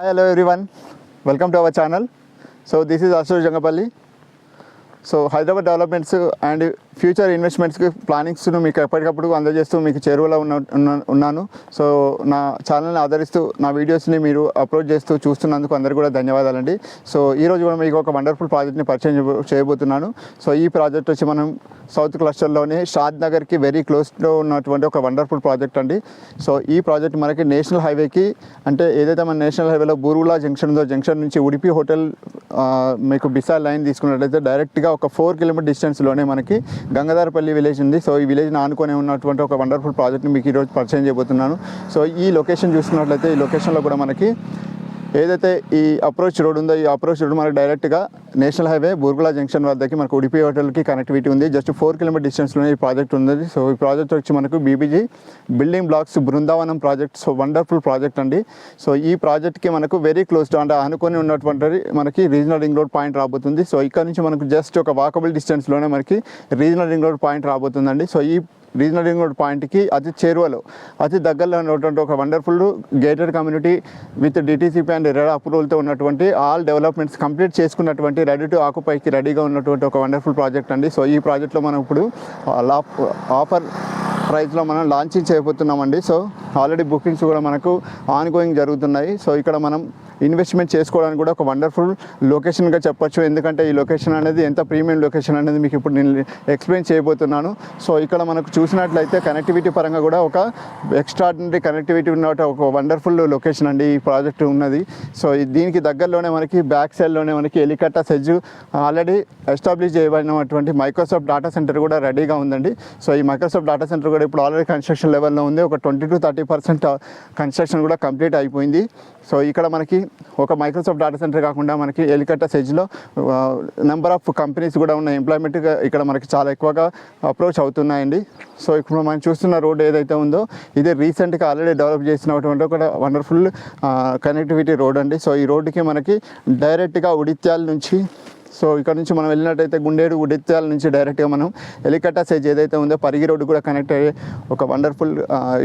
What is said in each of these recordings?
Hi, hello everyone. Welcome to our channel. So this is Ashutosh Jangapalli. So Hyderabad developments and future ఇన్వెస్ట్మెంట్స్కి ప్లానింగ్స్ను మీకు ఎప్పటికప్పుడు అందజేస్తూ మీకు చేరువలో ఉన్నాను. సో నా ఛానల్ని ఆదరిస్తూ నా వీడియోస్ని మీరు అప్లోడ్ చేస్తూ చూస్తున్నందుకు అందరికీ కూడా ధన్యవాదాలండి. సో ఈరోజు కూడా మీకు ఒక వండర్ఫుల్ ప్రాజెక్ట్ని పరిచయం చేయబోతున్నాను. సో ఈ ప్రాజెక్ట్ వచ్చి మనం సౌత్ క్లస్టర్లోని షాద్ నగర్కి వెరీ క్లోజ్లో ఉన్నటువంటి ఒక వండర్ఫుల్ ప్రాజెక్ట్ అండి. సో ఈ ప్రాజెక్ట్ మనకి నేషనల్ హైవేకి అంటే ఏదైతే మన నేషనల్ హైవేలో బూరుగులా జంక్షన్ ఉందో జంక్షన్ నుంచి ఉడిపి హోటల్ మీకు బిసా లైన్ తీసుకున్నట్లయితే డైరెక్ట్గా ఒక 4 కిలోమీటర్ డిస్టెన్స్లోనే మనకి గంగాధరపల్లి విలేజ్ ఉంది. సో ఈ విలేజ్ని ఆనుకొని ఉన్నటువంటి ఒక వండర్ఫుల్ ప్రాజెక్ట్ని మీకు ఈరోజు పరిచయం చేయబోతున్నాను. సో ఈ లొకేషన్ చూసుకున్నట్లయితే ఈ లొకేషన్లో కూడా మనకి ఏదైతే ఈ అప్రోచ్ రోడ్ ఉందో ఈ అప్రోచ్ రోడ్ మనకి డైరెక్ట్గా నేషనల్ హైవే బూర్గులా జంక్షన్ వద్దకి మనకు ఉడిపి హోటల్కి కనెక్టివిటీ ఉంది. జస్ట్ 4 కిలోమీటర్ డిస్టెన్స్లోనే ఈ ప్రాజెక్ట్ ఉంది. సో ఈ ప్రాజెక్ట్ వచ్చి మనకు BBG building blocks Brindavanam project. So wonderful project అండి. సో ఈ ప్రాజెక్ట్కి మనకు వెరీ క్లోజ్ అంటే అనుకొని ఉన్నటువంటి మనకి రీజనల్ రింగ్ రోడ్ పాయింట్ రాబోతుంది. సో ఇక్కడ నుంచి మనకు జస్ట్ ఒక వాకబుల్ డిస్టెన్స్లోనే మనకి రీజనల్ రింగ్ రోడ్ పాయింట్ రాబోతుందండి. సో ఈ రీజనల్ రింగ్ రోడ్ పాయింట్కి అతి చేరువలో అతి దగ్గరలో ఉన్నటువంటి ఒక wonderful gated community with DTCP and రెడ్ అప్రూవల్తో ఉన్నటువంటి ఆల్ డెవలప్మెంట్స్ కంప్లీట్ చేసుకున్నటువంటి రెడీ టు ఆక్యుపైకి రెడీగా ఉన్నటువంటి ఒక వండర్ఫుల్ ప్రాజెక్ట్ అండి. సో ఈ ప్రాజెక్ట్లో మనం ఇప్పుడు ఆఫర్ ప్రైస్లో మనం లాంచింగ్ చేయబోతున్నామండి. సో ఆల్రెడీ బుకింగ్స్ కూడా మనకు ఆన్గోయింగ్ జరుగుతున్నాయి. సో ఇక్కడ మనం ఇన్వెస్ట్మెంట్ చేసుకోవడానికి కూడా ఒక వండర్ఫుల్ లొకేషన్గా చెప్పొచ్చు. ఎందుకంటే ఈ లొకేషన్ అనేది ఎంత ప్రీమియం లొకేషన్ అనేది మీకు ఇప్పుడు నేను ఎక్స్ప్లెయిన్ చేయబోతున్నాను. సో ఇక్కడ మనకు చూసినట్లయితే కనెక్టివిటీ పరంగా కూడా ఒక ఎక్స్ట్రాడినరీ కనెక్టివిటీ ఉన్న ఒక వండర్ఫుల్ లొకేషన్ అండి ఈ ప్రాజెక్ట్ ఉన్నది. సో దీనికి దగ్గరలోనే మనకి బ్యాక్ సైడ్లోనే మనకి ఎలికట్టా సెజ్ ఆల్రెడీ ఎస్టాబ్లిష్ చేయబడినటువంటి మైక్రోసాఫ్ట్ డేటా సెంటర్ కూడా రెడీగా ఉందండి. సో ఈ మైక్రోసాఫ్ట్ డేటా సెంటర్ కూడా ఇప్పుడు ఆల్రెడీ కన్స్ట్రక్షన్ లెవెల్లో ఉంది. ఒక 20 to 30% కన్స్ట్రక్షన్ కూడా కంప్లీట్ అయిపోయింది. సో ఇక్కడ మనకి ఒక మైక్రోసాఫ్ట్ డేటా సెంటర్ కాకుండా మనకి ఎలికట్టా సెజ్లో నెంబర్ ఆఫ్ కంపెనీస్ కూడా ఉన్న ఎంప్లాయ్మెంట్ ఇక్కడ మనకి చాలా ఎక్కువగా అప్రోచ్ అవుతున్నాయండి. సో ఇప్పుడు మనం చూస్తున్న రోడ్ ఏదైతే ఉందో ఇది రీసెంట్గా ఆల్రెడీ డెవలప్ చేసినటువంటి ఒక వండర్ఫుల్ కనెక్టివిటీ రోడ్ అండి. సో ఈ రోడ్డుకి మనకి డైరెక్ట్గా ఉడిత్యాల నుంచి సో ఇక్కడ నుంచి మనం వెళ్ళినట్టయితే గుండేడు ఉడిత్యాల నుంచి డైరెక్ట్గా మనం ఎలికట్టా సెజ్ ఏదైతే ఉందో పరిగి రోడ్డు కూడా కనెక్ట్ అయ్యే ఒక వండర్ఫుల్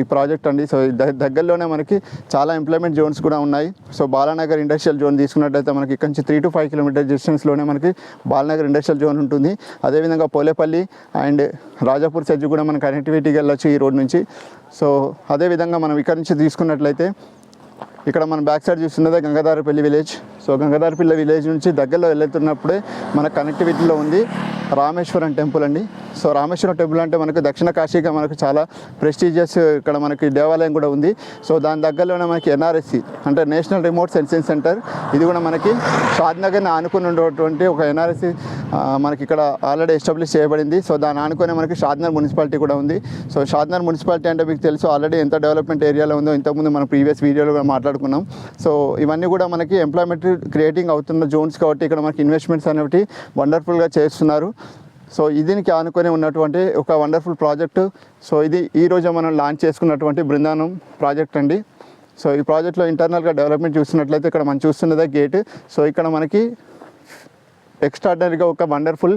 ఈ ప్రాజెక్ట్ అండి. సో దగ్గరలోనే మనకి చాలా ఎంప్లాయ్మెంట్ జోన్స్ కూడా ఉన్నాయి. సో బాలానగర్ ఇండస్ట్రియల్ జోన్ తీసుకున్నట్టయితే మనకి ఇక్కడ నుంచి 3 to 5 కిలోమీటర్ డిస్టెన్స్లోనే మనకి బాలానగర్ ఇండస్ట్రియల్ జోన్ ఉంటుంది. అదేవిధంగా పోలేపల్లి అండ్ రాజాపూర్ సెజ్ కూడా మన కనెక్టివిటీకి వెళ్ళొచ్చు ఈ రోడ్ నుంచి. సో అదేవిధంగా మనం ఇక్కడ నుంచి తీసుకున్నట్లయితే ఇక్కడ మనం బ్యాక్ సైడ్ చూస్తున్నదే Gangadharapalli village. So Gangadharapalli village నుంచి దగ్గరలో వెళ్తున్నప్పుడే మన కనెక్టివిటీలో ఉంది రామేశ్వరం టెంపుల్ అండి. సో రామేశ్వరం టెంపుల్ అంటే మనకు దక్షిణ కాశీగా మనకు చాలా ప్రెస్టీజియస్ ఇక్కడ మనకి దేవాలయం కూడా ఉంది. సో దాని దగ్గరలోనే మనకి ఎన్ఆర్ఎస్సి అంటే నేషనల్ రిమోట్ సెన్సింగ్ సెంటర్ ఇది కూడా మనకి షాద్ నగర్ని ఆనుకుని ఉన్నటువంటి ఒక ఎన్ఆర్ఎస్సి మనకి ఇక్కడ ఆల్రెడీ ఎస్టాబ్లిష్ చేయబడింది. సో దాన్ని ఆనుకొని మనకి షాద్నగర్ మున్సిపాలిటీ కూడా ఉంది. సో షాద్నగర్ మున్సిపాలిటీ అంటే మీకు తెలుసు ఆల్రెడీ ఎంత డెవలప్మెంట్ ఏరియాలో ఉందో ఇంతకుముందు మన ప్రీవియస్ వీడియోలో కూడా మాట్లాడుకున్నాం. సో ఇవన్నీ కూడా మనకి ఎంప్లాయ్మెంట్ క్రియేటింగ్ అవుతున్న జోన్స్ కాబట్టి ఇక్కడ మనకి ఇన్వెస్ట్మెంట్స్ అనేవి వండర్ఫుల్గా చేస్తున్నారు. సో దీనికి ఆనుకొని ఉన్నటువంటి ఒక వండర్ఫుల్ ప్రాజెక్టు. సో ఇది ఈరోజు మనం లాంచ్ చేసుకున్నటువంటి బృందావనం ప్రాజెక్ట్ అండి. సో ఈ ప్రాజెక్ట్లో ఇంటర్నల్గా డెవలప్మెంట్ చూస్తున్నట్లయితే ఇక్కడ మనం చూస్తున్నదే గేట్. సో ఇక్కడ మనకి ఎక్స్ట్రాడినరీగా ఒక వండర్ఫుల్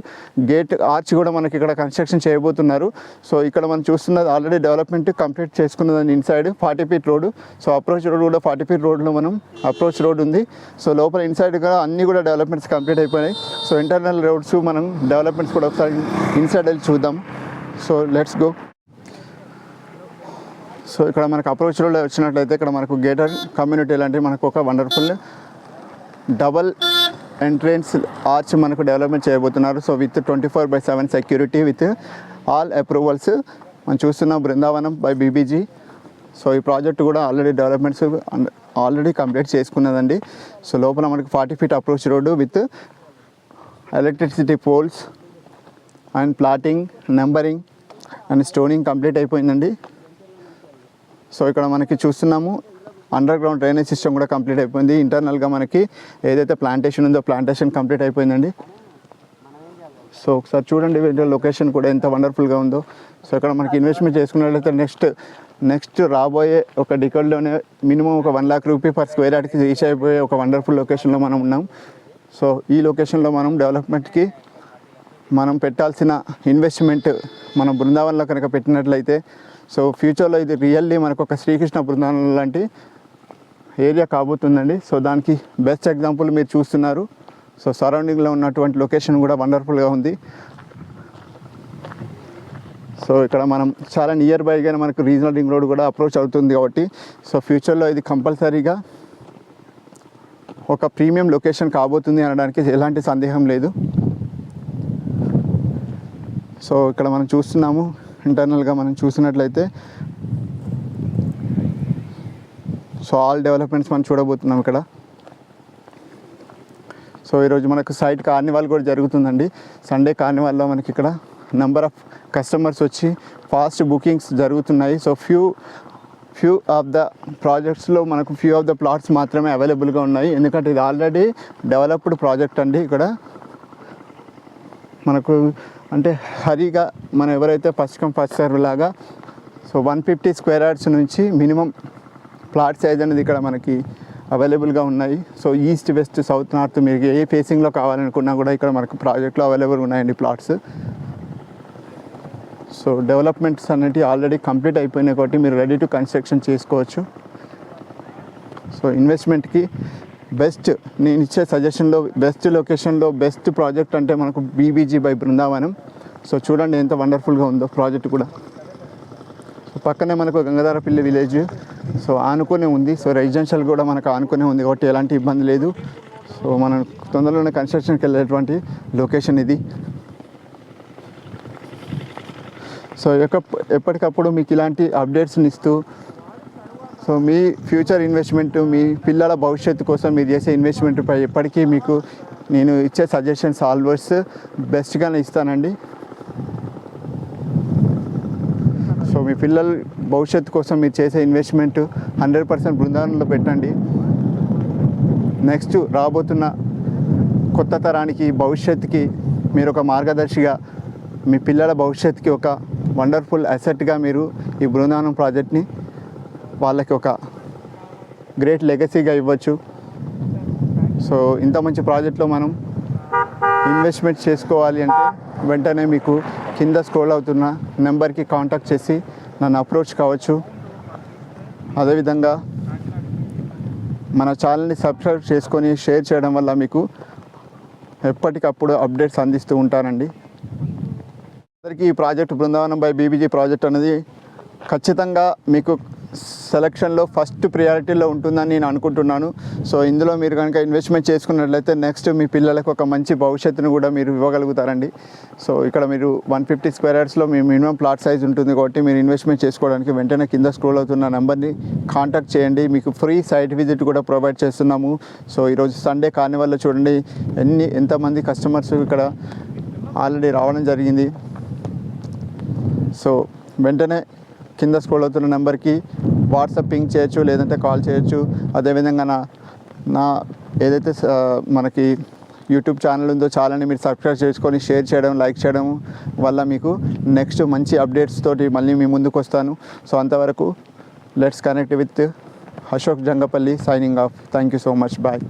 గేట్ ఆర్చ్ కూడా మనకి ఇక్కడ కన్స్ట్రక్షన్ చేయబోతున్నారు. సో ఇక్కడ మనం చూస్తున్నది ఆల్రెడీ డెవలప్మెంట్ కంప్లీట్ చేసుకున్నదని inside 40 feet road. So approach road కూడా 40 feet రోడ్లో మనం అప్రోచ్ రోడ్ ఉంది. సో లోపల ఇన్సైడ్ కూడా అన్నీ కూడా డెవలప్మెంట్స్ కంప్లీట్ అయిపోయినాయి. సో ఇంటర్నల్ రోడ్స్ మనం డెవలప్మెంట్స్ కూడా ఒకసారి ఇన్సైడ్ వెళ్ళి చూద్దాం. So let's go. సో ఇక్కడ మనకు అప్రోచ్ రోడ్లో వచ్చినట్లయితే ఇక్కడ మనకు గేటర్ కమ్యూనిటీ లాంటి మనకు ఒక వండర్ఫుల్ డబల్ ఎంట్రెన్స్ ఆర్చ్ మనకు డెవలప్మెంట్ చేయబోతున్నారు. So with 24/7 security with all approvals మనం చూస్తున్నాం బృందావనం బై బీబీజీ. సో ఈ ప్రాజెక్ట్ కూడా ఆల్రెడీ డెవలప్మెంట్స్ ఆల్రెడీ కంప్లీట్ చేసుకున్నదండి. సో లోపల మనకి 40 feet approach road with electricity poles and plotting numbering and stoning complete అయిపోయిందండి. సో ఇక్కడ మనకి చూస్తున్నాము అండర్ గ్రౌండ్ డ్రైనేజ్ సిస్టమ్ కూడా కంప్లీట్ అయిపోయింది. ఇంటర్నల్గా మనకి ఏదైతే ప్లాంటేషన్ ఉందో ప్లాంటేషన్ కంప్లీట్ అయిపోయిందండి. సో ఒకసారి చూడండి లొకేషన్ కూడా ఎంత వండర్ఫుల్గా ఉందో. సో ఇక్కడ మనకి ఇన్వెస్ట్మెంట్ చేసుకున్నట్లయితే నెక్స్ట్ రాబోయే ఒక డికెడ్లోనే మినిమం ఒక 1 lakh రూపీ పర్ స్క్వేర్ యార్డ్కి రీచ్ అయిపోయే ఒక వండర్ఫుల్ లొకేషన్లో మనం ఉన్నాం. సో ఈ లొకేషన్లో మనం డెవలప్మెంట్కి మనం పెట్టాల్సిన ఇన్వెస్ట్మెంట్ మనం బృందావనంలో కనుక పెట్టినట్లయితే సో ఫ్యూచర్లో ఇది రియల్లీ మనకు ఒక శ్రీకృష్ణ బృందావనం లాంటి ఏరియా కాబోతుందండి. సో దానికి బెస్ట్ ఎగ్జాంపుల్ మీరు చూస్తున్నారు. సో సరౌండింగ్లో ఉన్నటువంటి లొకేషన్ కూడా వండర్ఫుల్గా ఉంది. సో ఇక్కడ మనం చాలా నియర్ బైగానే మనకు రీజనల్ రింగ్ రోడ్ కూడా అప్రోచ్ అవుతుంది కాబట్టి సో ఫ్యూచర్లో ఇది కంపల్సరీగా ఒక ప్రీమియం లొకేషన్ కాబోతుంది అనడానికి ఎలాంటి సందేహం లేదు. సో ఇక్కడ మనం చూస్తున్నాము, ఇంటర్నల్గా మనం చూసినట్లయితే సో ఆల్ డెవలప్మెంట్స్ మనం చూడబోతున్నాం ఇక్కడ. సో ఈరోజు మనకు సైట్ కార్నివాల్ కూడా జరుగుతుందండి. సండే కార్నివాల్లో మనకి ఇక్కడ నెంబర్ ఆఫ్ కస్టమర్స్ వచ్చి ఫాస్ట్ బుకింగ్స్ జరుగుతున్నాయి. సో ఫ్యూ ఆఫ్ ద ప్రాజెక్ట్స్లో మనకు ఫ్యూ ఆఫ్ ద ప్లాట్స్ మాత్రమే అవైలబుల్గా ఉన్నాయి. ఎందుకంటే ఇది ఆల్రెడీ డెవలప్డ్ ప్రాజెక్ట్ అండి. ఇక్కడ మనకు అంటే హరిగా మనం ఎవరైతే ఫస్ట్ కమ్ ఫస్ట్ సర్వ్ లాగా సో 150 స్క్వేర్ యార్డ్స్ నుంచి మినిమం ప్లాట్ సైజ్ అనేది ఇక్కడ మనకి అవైలబుల్గా ఉన్నాయి. So east west south north మీకు ఏ ఫేసింగ్లో కావాలనుకున్నా కూడా ఇక్కడ మనకు ప్రాజెక్ట్లో అవైలబుల్ ఉన్నాయండి ప్లాట్స్. సో డెవలప్మెంట్స్ అనేవి ఆల్రెడీ కంప్లీట్ అయిపోయినాయి కాబట్టి మీరు రెడీ టు కన్స్ట్రక్షన్ చేసుకోవచ్చు. సో ఇన్వెస్ట్మెంట్కి బెస్ట్ నేను ఇచ్చే సజెషన్లో బెస్ట్ లొకేషన్లో బెస్ట్ ప్రాజెక్ట్ అంటే మనకు బీబీజీ బై బృందావనం. సో చూడండి ఎంత వండర్ఫుల్గా ఉందో ప్రాజెక్ట్ కూడా. సో పక్కనే మనకు గంగాధరపల్లి విలేజ్ సో ఆనుకునే ఉంది. సో రెసిడెన్షియల్ కూడా మనకు ఆనుకునే ఉంది కాబట్టి ఎలాంటి ఇబ్బంది లేదు. సో మనం తొందరలోనే కన్స్ట్రక్షన్కి వెళ్ళేటువంటి లొకేషన్ ఇది. సో ఎప్పటికప్పుడు మీకు ఇలాంటి అప్డేట్స్ని ఇస్తూ సో మీ ఫ్యూచర్ ఇన్వెస్ట్మెంట్ మీ పిల్లల భవిష్యత్తు కోసం మీరు చేసే ఇన్వెస్ట్మెంట్పై ఎప్పటికీ మీకు నేను ఇచ్చే సజెషన్స్ ఆల్వేస్ బెస్ట్గానే ఇస్తానండి. సో మీ పిల్లల భవిష్యత్తు కోసం మీరు చేసే ఇన్వెస్ట్మెంట్ 100% బృందావనంలో పెట్టండి. నెక్స్ట్ రాబోతున్న కొత్త తరానికి భవిష్యత్తుకి మీరు ఒక మార్గదర్శిగా మీ పిల్లల భవిష్యత్తుకి ఒక వండర్ఫుల్ అసెట్గా మీరు ఈ బృందావనం ప్రాజెక్ట్ని వాళ్ళకి ఒక గ్రేట్ లెగసీగా ఇవ్వచ్చు. సో ఇంత మంచి ప్రాజెక్ట్లో మనం ఇన్వెస్ట్మెంట్ చేసుకోవాలి అంటే వెంటనే మీకు కింద స్క్రోల్ అవుతున్న నెంబర్కి కాంటాక్ట్ చేసి నన్ను అప్రోచ్ కావచ్చు. అదేవిధంగా మన ఛానల్ని సబ్స్క్రైబ్ చేసుకొని షేర్ చేయడం వల్ల మీకు ఎప్పటికప్పుడు అప్డేట్స్ అందిస్తూ ఉంటానండి. అందరికీ ఈ project Brindavanam by BBG project అనేది ఖచ్చితంగా మీకు సెలక్షన్లో ఫస్ట్ ప్రియారిటీలో ఉంటుందని నేను అనుకుంటున్నాను. సో ఇందులో మీరు కనుక ఇన్వెస్ట్మెంట్ చేసుకున్నట్లయితే నెక్స్ట్ మీ పిల్లలకు ఒక మంచి భవిష్యత్తును కూడా మీరు ఇవ్వగలుగుతారండి. సో ఇక్కడ మీరు 150 స్క్వేర్ యార్డ్స్లో మీ మినిమం ప్లాట్ సైజ్ ఉంటుంది కాబట్టి మీరు ఇన్వెస్ట్మెంట్ చేసుకోవడానికి వెంటనే కింద స్క్రోల్ అవుతున్న నెంబర్ని కాంటాక్ట్ చేయండి. మీకు ఫ్రీ సైట్ విజిట్ కూడా ప్రొవైడ్ చేస్తున్నాము. సో ఈరోజు సండే కార్నివాల్లో చూడండి ఎంతమంది కస్టమర్స్ ఇక్కడ ఆల్రెడీ రావడం జరిగింది. సో వెంటనే కింద స్క్రోల్ అవుతున్న నెంబర్కి వాట్సాప్ పింగ్ చేయొచ్చు, లేదంటే కాల్ చేయొచ్చు. అదేవిధంగా నా ఏదైతే మనకి యూట్యూబ్ ఛానల్ ఉందో ఛానల్ని మీరు సబ్స్క్రైబ్ చేసుకొని షేర్ చేయడం, లైక్ చేయడం వల్ల మీకు నెక్స్ట్ మంచి అప్డేట్స్ తోటి మళ్ళీ మీ ముందుకు వస్తాను. సో అంతవరకు let's connect with Ashok Jangapalli signing off. Thank you so much. Bye.